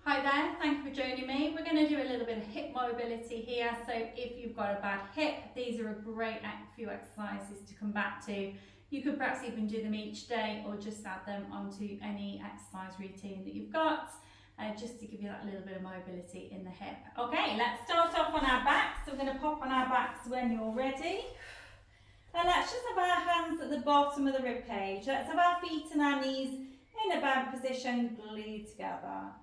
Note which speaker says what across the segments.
Speaker 1: Hi there, thank you for joining me. We're going to do a little bit of hip mobility here. So if you've got a bad hip, these are a great few exercises to come back to. You could perhaps even do them each day or just add them onto any exercise routine that you've got, just to give you that little bit of mobility in the hip. Okay, let's start off on our backs. So we're going to pop on our backs when you're ready. And let's just have our hands at the bottom of the rib cage. Let's have our feet and our knees in a bent position, glued together.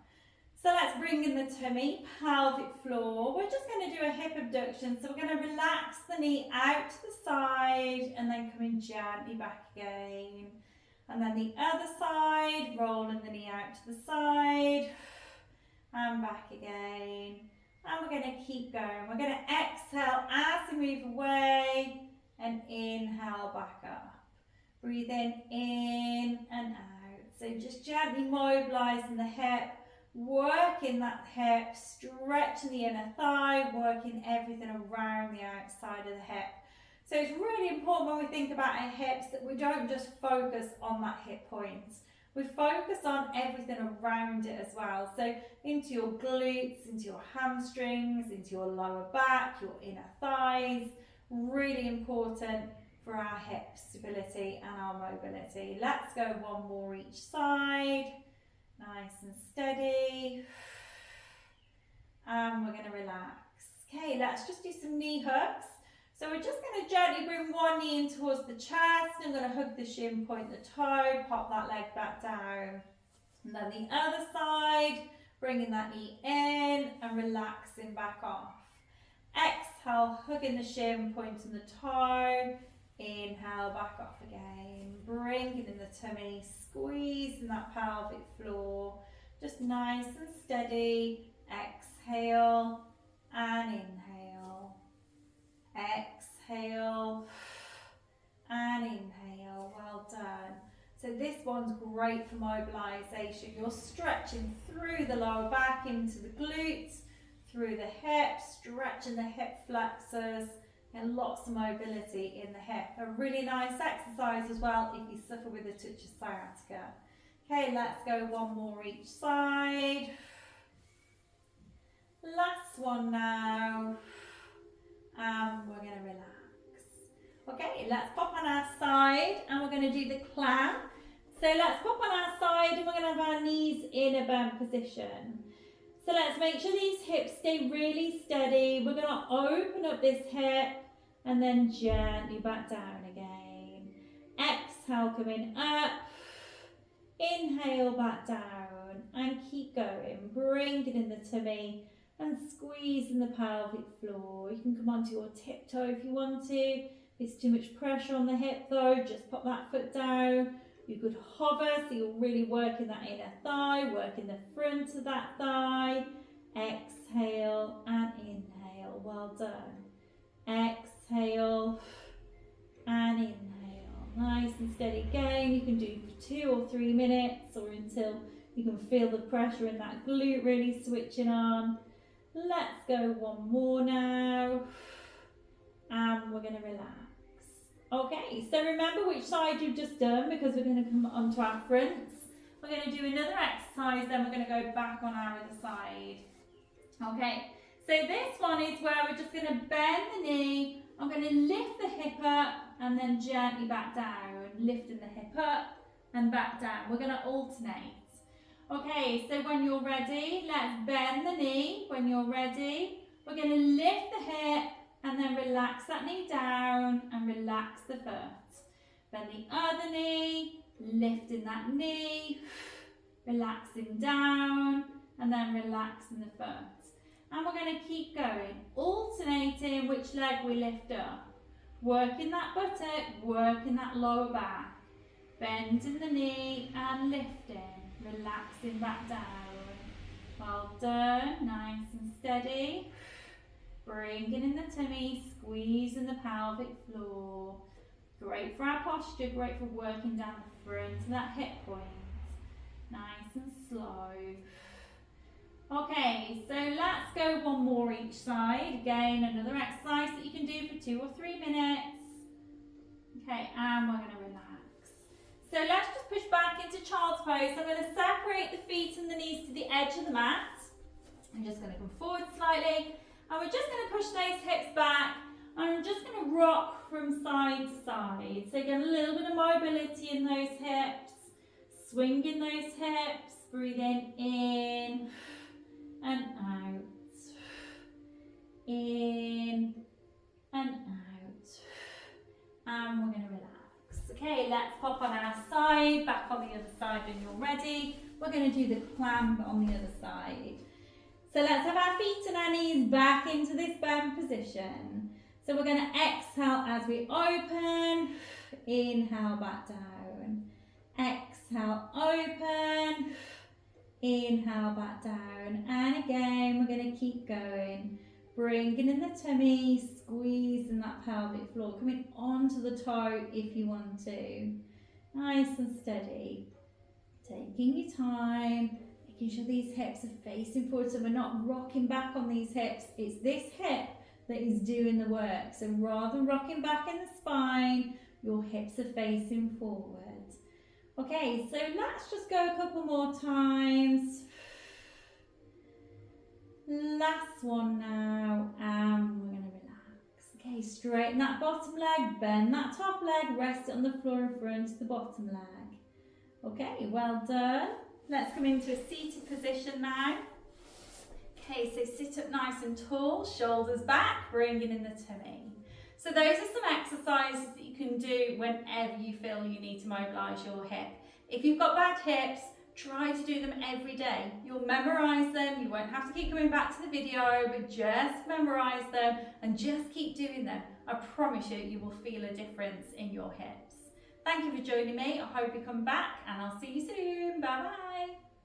Speaker 1: So let's bring in the tummy, pelvic floor. We're just going to do a hip abduction. So we're going to relax the knee out to the side and then coming gently back again. And then the other side, rolling the knee out to the side and back again. And we're going to keep going. We're going to exhale as we move away and inhale back up. Breathing in and out. So just gently mobilising the hip. Working that hip, stretching the inner thigh, working everything around the outside of the hip. So it's really important when we think about our hips that we don't just focus on that hip point. We focus on everything around it as well. So into your glutes, into your hamstrings, into your lower back, your inner thighs. Really important for our hip stability and our mobility. Let's go one more each side. Nice and steady. And we're going to relax. Okay, let's just do some knee hooks. So we're just going to gently bring one knee in towards the chest. I'm going to hug the shin, point the toe, pop that leg back down. And then the other side, bringing that knee in and relaxing back off. Exhale, hugging the shin, pointing the toe. Inhale, back off again. Bringing in the tummy, squeezing that pelvic floor. Just nice and steady. Exhale and inhale. Exhale and inhale. Well done. So this one's great for mobilisation. You're stretching through the lower back into the glutes, through the hips, stretching the hip flexors. And lots of mobility in the hip. A really nice exercise as well if you suffer with a touch of sciatica. Okay, let's go one more each side. Last one now. And we're going to relax. Okay, let's pop on our side and we're going to do the clamp. So let's pop on our side and we're going to have our knees in a bent position. So let's make sure these hips stay really steady. We're going to open up this hip and then gently back down again. Exhale, coming up. Inhale, back down and keep going. Bringing in the tummy and squeezing the pelvic floor. You can come onto your tiptoe if you want to. If it's too much pressure on the hip though, just pop that foot down. You could hover, so you're really working that inner thigh, working the front of that thigh. Exhale and inhale. Well done. Exhale and inhale. Nice and steady again. You can do for 2 or 3 minutes or until you can feel the pressure in that glute really switching on. Let's go one more now. And we're going to relax. Okay, so remember which side you've just done because we're going to come onto our fronts. We're going to do another exercise, then we're going to go back on our other side. Okay, so this one is where we're just going to bend the knee. I'm going to lift the hip up and then gently back down. Lifting the hip up and back down. We're going to alternate. Okay, so when you're ready, let's bend the knee. When you're ready, we're going to lift the hip and then relax that knee down and relax the foot. Bend the other knee, lifting that knee, relaxing down and then relaxing the foot. And we're going to keep going, alternating which leg we lift up. Working that buttock, working that lower back. Bending the knee and lifting, relaxing back down. Well done, nice and steady. Bringing in the tummy, squeezing the pelvic floor. Great for our posture, great for working down the front of that hip point. Nice and slow. Okay, so let's go one more each side. Again, another exercise that you can do for 2 or 3 minutes. Okay, and we're going to relax. So let's just push back into child's pose. So I'm going to separate the feet and the knees to the edge of the mat. I'm just going to come forward slightly, and we're just going to push those hips back, and I'm just going to rock from side to side. So again, a little bit of mobility in those hips, swinging those hips, breathing in and out, in and out, and we're going to relax. Okay, let's pop on our side, back on the other side when you're ready. We're going to do the clamp on the other side. So let's have our feet and our knees back into this bend position. So we're going to exhale as we open, inhale back down, exhale open, inhale back down, and again we're going to keep going, bringing in the tummy, squeezing that pelvic floor, coming onto the toe if you want to, nice and steady, taking your time, making sure these hips are facing forward so we're not rocking back on these hips. It's this hip that is doing the work. So rather than rocking back in the spine, your hips are facing forward. Okay, so let's just go a couple more times. Last one now, and we're going to relax. Okay, straighten that bottom leg, bend that top leg, rest it on the floor in front of the bottom leg. Okay, well done. Let's come into a seated position now. Okay, so sit up nice and tall, shoulders back, bringing in the tummy. So those are some exercises that you can do whenever you feel you need to mobilise your hip. If you've got bad hips, try to do them every day. You'll memorise them, you won't have to keep coming back to the video, but just memorise them and just keep doing them. I promise you, you will feel a difference in your hips. Thank you for joining me. I hope you come back and I'll see you soon. Bye bye.